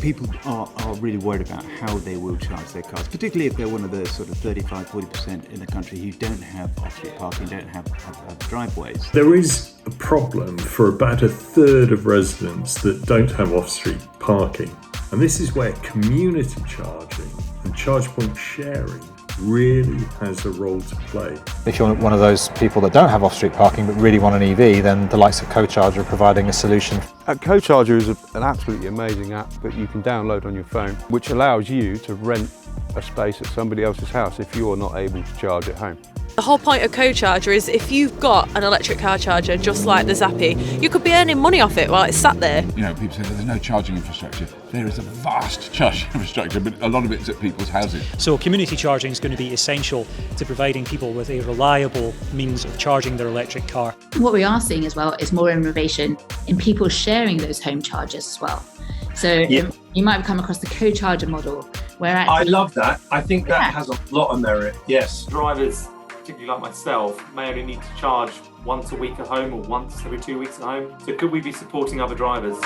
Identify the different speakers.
Speaker 1: people are really worried about how they will charge their cars, particularly if they're one of the sort of 35-40% in the country who don't have off-street parking, don't have driveways.
Speaker 2: There is a problem for about a third of residents that don't have off-street parking, and this is where community charging and charge point sharing really has a role to play.
Speaker 3: If you're one of those people that don't have off-street parking but really want an EV, then the likes of CoCharger are providing a solution.
Speaker 4: CoCharger is an absolutely amazing app that you can download on your phone, which allows you to rent a space at somebody else's house if you're not able to charge at home.
Speaker 5: The whole point of CoCharger is if you've got an electric car charger just like the Zappy, you could be earning money off it while it's sat there.
Speaker 6: You know, people say there's no charging infrastructure. There is a vast charging infrastructure, but a lot of it's at people's houses.
Speaker 7: So community charging is going to be essential to providing people with a reliable means of charging their electric car.
Speaker 8: What we are seeing as well is more innovation in people sharing those home chargers as well. So you might have come across the CoCharger model where actually...
Speaker 9: I love that. I think that has a lot of merit, yes.
Speaker 10: Drivers, particularly like myself, may only need to charge once a week at home or once every 2 weeks at home. So could we be supporting other drivers?